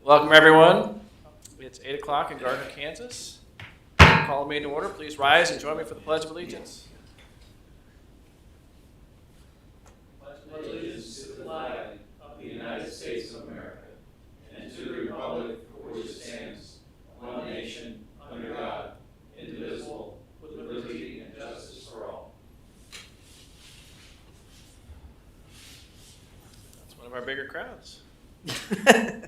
Welcome everyone. It's 8 o'clock in Gardner, Kansas. Call the meeting to order. Please rise and join me for the Pledge of Allegiance. Pledge allegiance to the flag of the United States of America and to the republic for which it stands, one nation, under God, indivisible, with liberty and justice for all. That's one of our bigger crowds. There's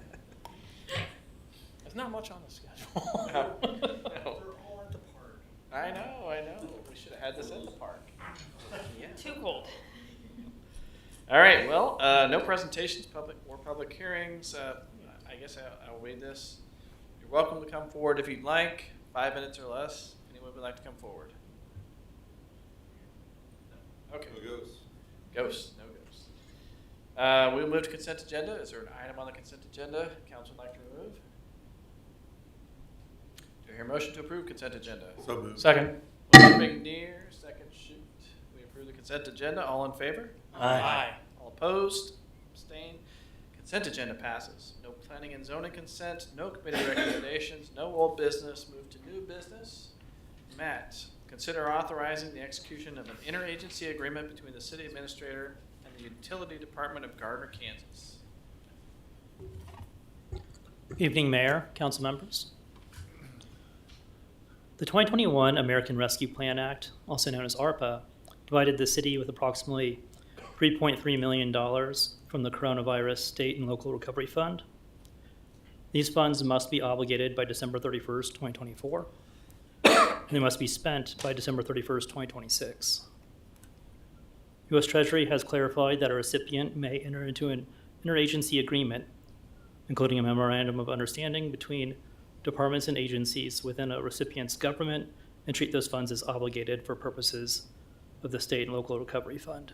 not much on the schedule. No. We're all at the park. I know. We should have had this at the park. Yeah. Too cold. All right, well, no presentations, public hearings. I guess I'll read this. You're welcome to come forward if you'd like, 5 minutes or less. Anyone would like to come forward? Okay. No ghosts. Ghosts, no ghosts. We'll move to consent agenda. Is there an item on the consent agenda council would like to remove? Do I hear a motion to approve consent agenda? So moved. Second. Motion McNear, second Shoot. We approve the consent agenda. All in favor? Aye. All opposed? Abstained? Consent agenda passes. No planning and zoning consent, no committee recommendations, no old business. Move to new business. Matt, consider authorizing the execution of an interagency agreement between the city administrator and the utility department of Gardner, Kansas. Evening, Mayor, council members. The 2021 American Rescue Plan Act, also known as ARPA, provided the city with approximately $3.3 million from the Coronavirus State and Local Recovery Fund. These funds must be obligated by December 31st, 2024, and they must be spent by December 31st, 2026. U.S. Treasury has clarified that a recipient may enter into an interagency agreement, including a memorandum of understanding between departments and agencies within a recipient's government, and treat those funds as obligated for purposes of the State and Local Recovery Fund.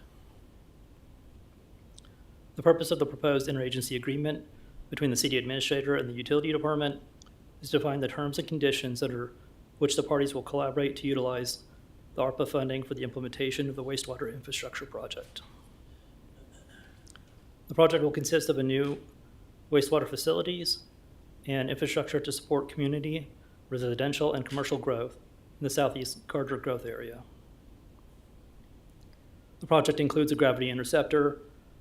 The purpose of the proposed interagency agreement between the city administrator and the utility department is to define the terms and conditions under which the parties will collaborate to utilize the ARPA funding for the implementation of the wastewater infrastructure project. The project will consist of a new wastewater facilities and infrastructure to support community, residential, and commercial growth in the southeast Gardner growth area. The project includes a gravity interceptor,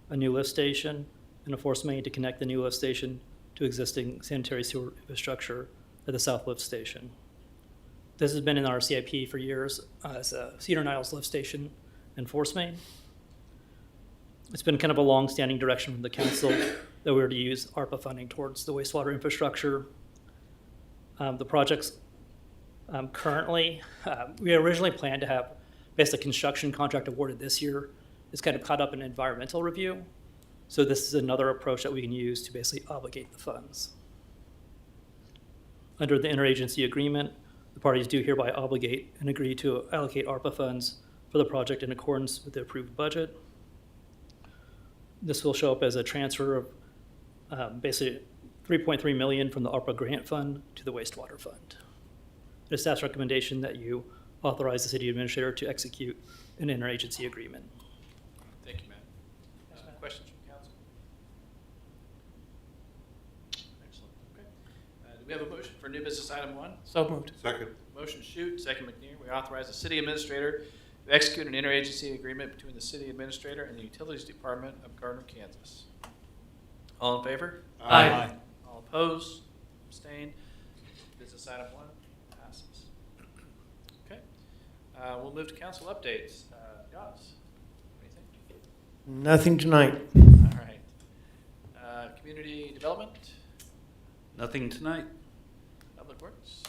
a new lift station, and a force main to connect the new lift station to existing sanitary sewer infrastructure at the south lift station. This has been in our CIP for years as a Cedar Niles lift station and force main. It's been kind of a long-standing direction from the council that we were to use ARPA funding towards the wastewater infrastructure. The projects currently, we originally planned to have basically construction contract awarded this year. It's kind of caught up in environmental review. So this is another approach that we can use to basically obligate the funds. Under the interagency agreement, the parties do hereby obligate and agree to allocate ARPA funds for the project in accordance with the approved budget. This will show up as a transfer of basically $3.3 million from the ARPA grant fund to the wastewater fund. It is staff's recommendation that you authorize the city administrator to execute an interagency agreement. Thank you, Matt. Questions from council? Excellent. Okay. Do we have a motion for new business item 1? So moved. Second. Motion Shoot, second McNear. We authorize the city administrator to execute an interagency agreement between the city administrator and the utilities department of Gardner, Kansas. All in favor? Aye. All opposed? Abstained? Business item 1 passes. Okay. We'll move to council updates. Goss, anything? Nothing tonight. All right. Community development, Nothing tonight. public works.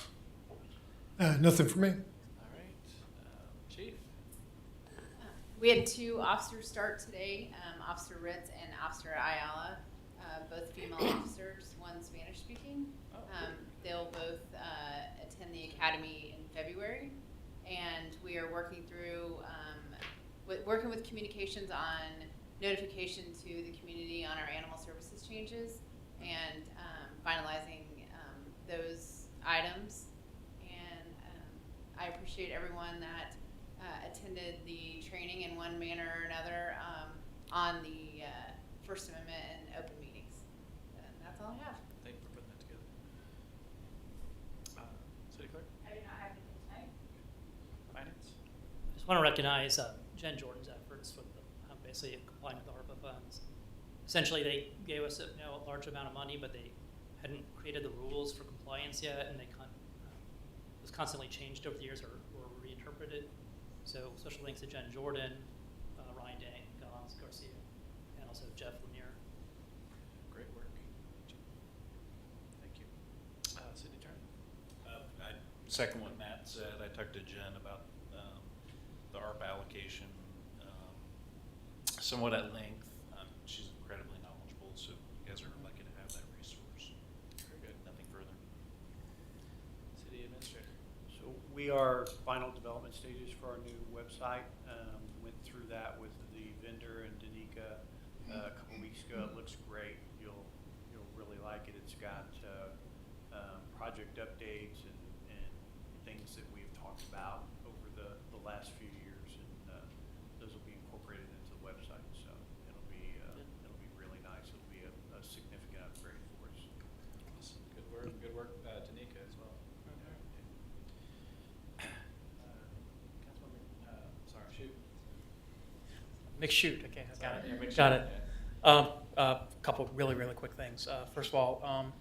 Nothing for me. All right. Chief. We had 2 officers start today, Officer Ritz and Officer Ayala, both female officers, one Spanish speaking. Oh. They'll both attend the academy in February, and we are working through, working with communications on notification to the community on our animal services changes and finalizing those items. And I appreciate everyone that attended the training in one manner or another on the First Amendment and open meetings. And that's all all I have. Thank you for putting that together. City Clerk? I do not have anything tonight. Finance? I just want to recognize Jen Jordan's efforts with basically complying with the ARPA funds. Essentially, they gave us a large amount of money, but they hadn't created the rules for compliance yet, and it was constantly changed over the years or reinterpreted. So special thanks to Jen Jordan, Ryan Dang, Gonz Garcia, and also Jeff Lanier. Great work. Thank you. City Attorney? I second what Matt said. I talked to Jen about the ARP allocation somewhat at length. She's incredibly knowledgeable, so you guys are lucky to have that resource. Very good. Nothing further. City Administrator? So we are final development stages for our new website. Went through that with the vendor and Danica a couple weeks ago. It looks great. You'll really like it. It's got project updates and things that we've talked about over the last few years, and those will be incorporated into the website. So it'll be really nice. It'll be a significant upgrade for us. Awesome. Good work. Good work, Danica, as well. Councilwoman, sorry, shoot. McShoot, okay, I got Sorry, it. yeah, Got McShoot, it. A couple of really, really quick things. First of all,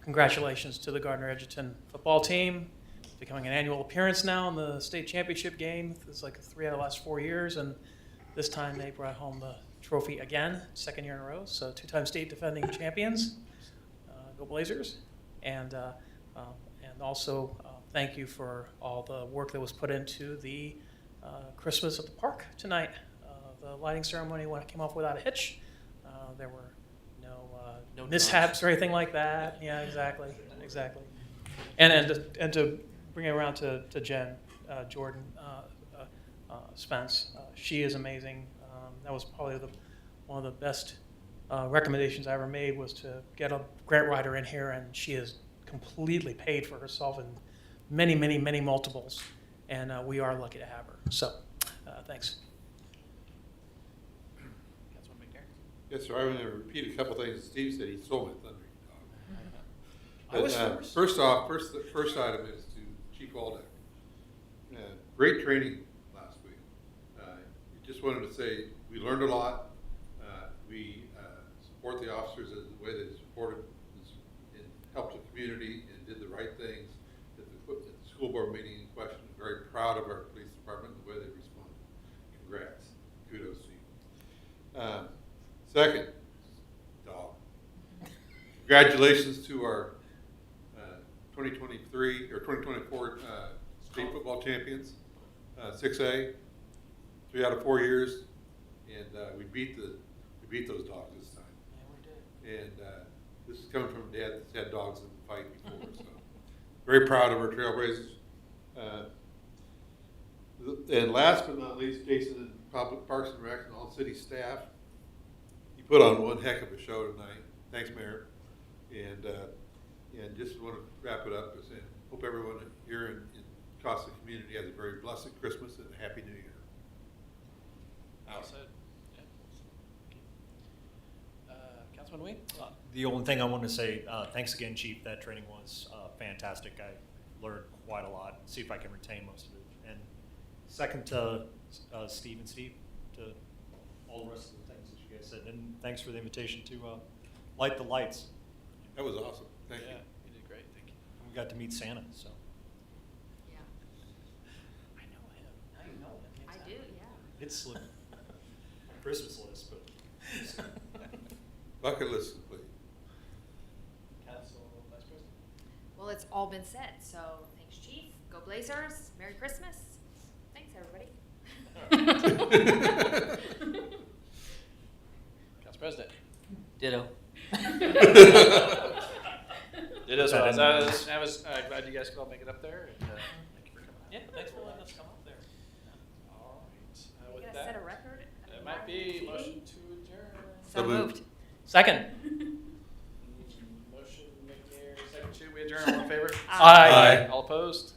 congratulations to the Gardner Edgerton football team. Becoming an annual appearance now in the state championship game. It's like 3 out of the last 4 years, and this time they brought home the trophy again, second year in a row. So 2-time state defending champions. Go Blazers. And also thank you for all the work that was put into the Christmas at the park tonight. The lighting ceremony came off without a hitch. There were no mishaps or anything like that. Yeah, exactly. And to bring it around to Jen Jordan Spence, she is amazing. That was probably one of the best recommendations I ever made, was to get a grant writer in here, and she has completely paid for herself in many, many, many multiples, and we are lucky to have her. So, thanks. Councilwoman McNair? Yes, sir. I'm going to repeat a couple things Steve said. He stole my thunder. I was But, first. First off, the first item is to Chief Waldeck. Great training last week. Just wanted to say we learned a lot. We support the officers as the way they supported and helped the community and did the right things at the school board meeting in question. I'm very proud of our police department and the way they responded. Congrats. Kudos to you. Second, dog. Congratulations to our 2023 or 2024 state football champions, 6A. 3 out of 4 years, and we beat those dogs this time. Yeah, we did. And this is coming from a dad that's had dogs in the fight before, so very proud of our Trailblazers. And last but not least, Jason and Public Parks and Rec and all city staff. You put on one heck of a show tonight. Thanks, Mayor. And just want to wrap it up by saying, hope everyone here in Costa community has a very blessed Christmas and a Happy New Year. Well said. Yeah. Councilman Wayne? The only thing I want to say, thanks again, Chief. That training was fantastic. I learned quite a lot. See if I can retain most of it. And second to Steve and Steve, to all the rest of the things that you guys said. And thanks for the invitation to light the lights. That was awesome. Thank Yeah, you. you did great. Thank you. We got to meet Santa, so. Yeah, I know him. Now you know him. I do, yeah. It's slick. Christmas list, but. Bucket list complete. Council Vice President? Well, it's all been said, so thanks, Chief. Go Blazers. Merry Christmas. Thanks, everybody. Council President? Ditto. It is. That I was glad you guys could all make it up there. And, thank you for coming. Yeah, thanks for letting us come up there. All right. You With gonna set a that, record? it might be motion to adjourn. So moved. Second. Motion McNair, second to we adjourn. All in favor? Aye. All opposed?